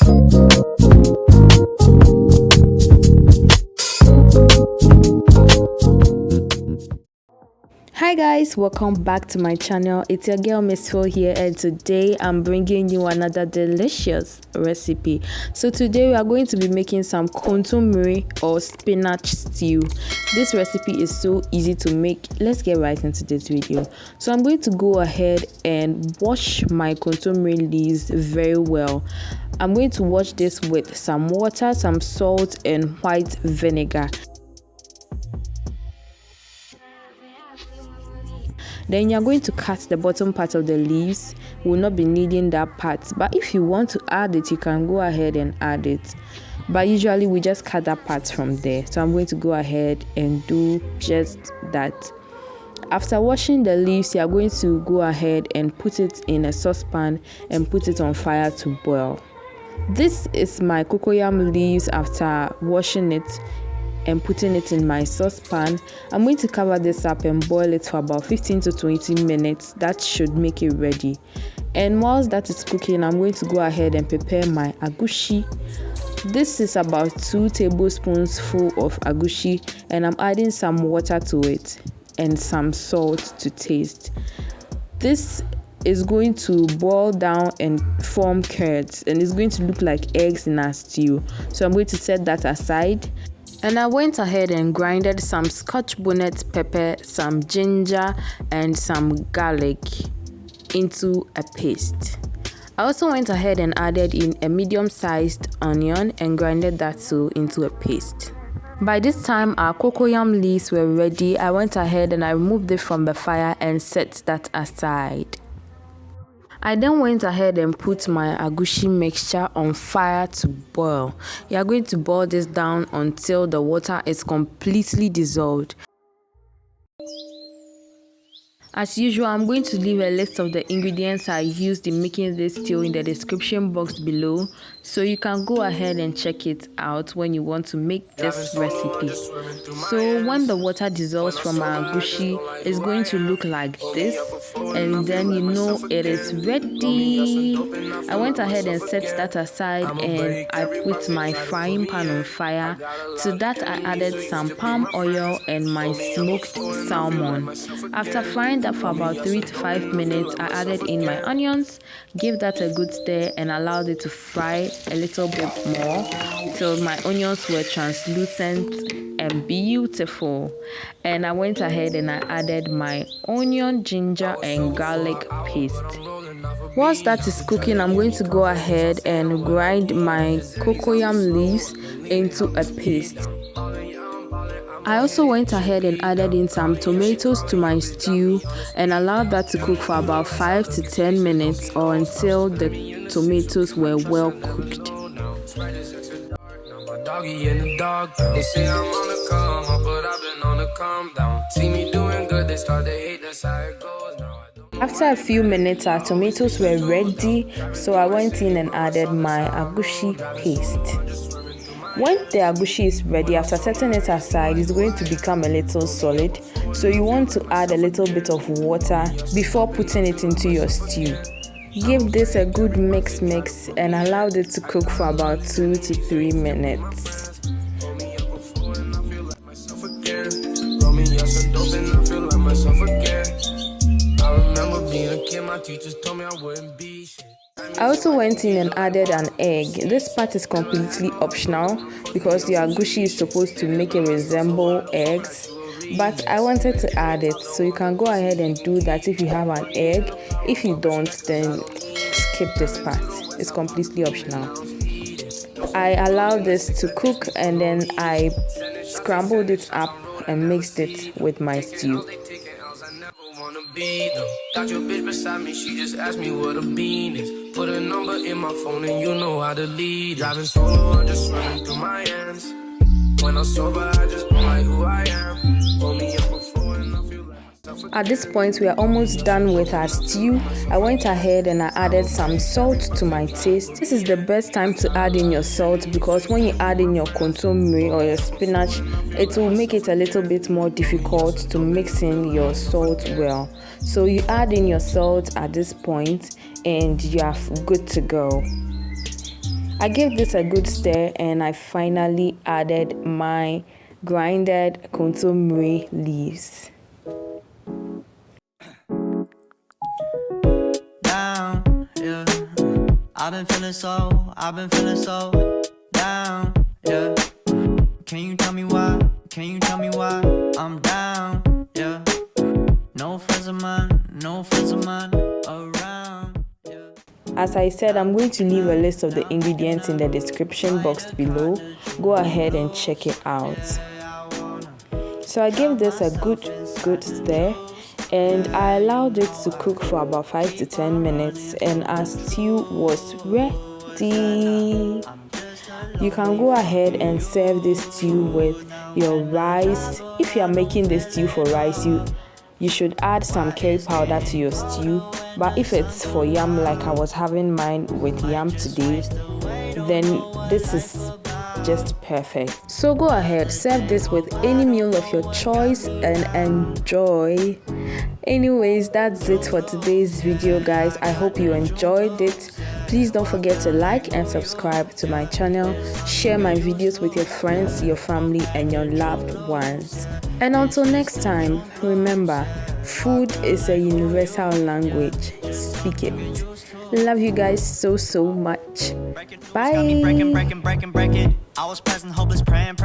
Hi guys, welcome back to my channel. It's your girl Miss Phil here, and today I'm bringing you another delicious recipe. So today we are going to be making some kontomire or spinach stew. This recipe is so easy to make. Let's get right into this video. So I'm going to go ahead and wash my kontomire leaves very well. I'm going to wash this with some water, some salt and white vinegar. Then you're going to cut the bottom part of the leaves. We'll not be needing that part, but if you want to add it, you can go ahead and add it, but usually we just cut that part from there. So I'm going to go ahead and do just that. After washing the leaves, you're going to go ahead and put it in a saucepan and put it on fire to boil. This is my cocoyam leaves after washing it and putting it in my saucepan. I'm going to cover this up and boil it for about 15 to 20 minutes. That should make it ready. And whilst that is cooking, I'm going to go ahead and prepare my egushi. This is about 2 tablespoons full of egushi, and I'm adding some water to it and some salt to taste. This is going to boil down and form curds, and it's going to look like eggs in our stew. So I'm going to set that aside. And I went ahead and grinded some Scotch bonnet pepper, some ginger, and some garlic into a paste. I also went ahead and added in a medium-sized onion and grinded that too into a paste. By this time, our cocoyam leaves were ready. I went ahead and I removed it from the fire and set that aside. I then went ahead and put my egushi mixture on fire to boil. You are going to boil this down until the water is completely dissolved. As usual, I'm going to leave a list of the ingredients I used in making this stew in the description box below, so you can go ahead and check it out when you want to make this recipe. So when the water dissolves from our egushi, it's going to look like this, and then you know it is ready. I went ahead and set that aside, and I put my frying pan on fire. To that I added some palm oil and my smoked salmon. After frying that for about 3 to 5 minutes, I added in my onions, gave that a good stir and allowed it to fry a little bit more till my onions were translucent and beautiful. And I went ahead and I added my onion, ginger and garlic paste. Whilst that is cooking, I'm going to go ahead and grind my cocoyam leaves into a paste. I also went ahead and added in some tomatoes to my stew and allowed that to cook for about 5 to 10 minutes or until the tomatoes were well cooked. After a few minutes, our tomatoes were ready, so I went in and added my egushi paste. When the egushi is ready, after setting it aside, it's going to become a little solid, so you want to add a little bit of water before putting it into your stew. Give this a good mix and allow it to cook for about 2 to 3 minutes. I also went in and added an egg. This part is completely optional because the egushi is supposed to make it resemble eggs, but I wanted to add it, so you can go ahead and do that if you have an egg. If you don't, then skip this part. It's completely optional. I allowed this to cook and then I scrambled it up and mixed it with my stew. Got your bitch beside me, she just asked me what a bean is. Put a number in my phone and you know how to lead. Driving solo, I'm just running through my hands. When I'm sober, I just don't like who I am. Pull me up before and I feel like myself. At this point, we are almost done with our stew. I went ahead and I added some salt to my taste. This is the best time to add in your salt because when you add in your kontomire or your spinach, it will make it a little bit more difficult to mix in your salt well. So you add in your salt at this point and you are good to go. I gave this a good stir and I finally added my grinded kontomire leaves. Down, yeah. I've been feeling so down, yeah. Can you tell me why? I'm down, yeah. No friends of mine around, yeah. As I said, I'm going to leave a list of the ingredients in the description box below. Go ahead and check it out. So I gave this a good stir and I allowed it to cook for about 5 to 10 minutes and our stew was ready. You can go ahead and serve this stew with your rice. If you are making this stew for rice, you should add some curry powder to your stew. But if it's for yam, like I was having mine with yam today, then this is just perfect. So go ahead, serve this with any meal of your choice and enjoy. Anyways, that's it for today's video, guys. I hope you enjoyed it. Please don't forget to like and subscribe to my channel. Share my videos with your friends, your family, and your loved ones. And until next time, remember, food is a universal language. Speak it. Love you guys so much. Bye. Breaking. I was present, hopeless, praying.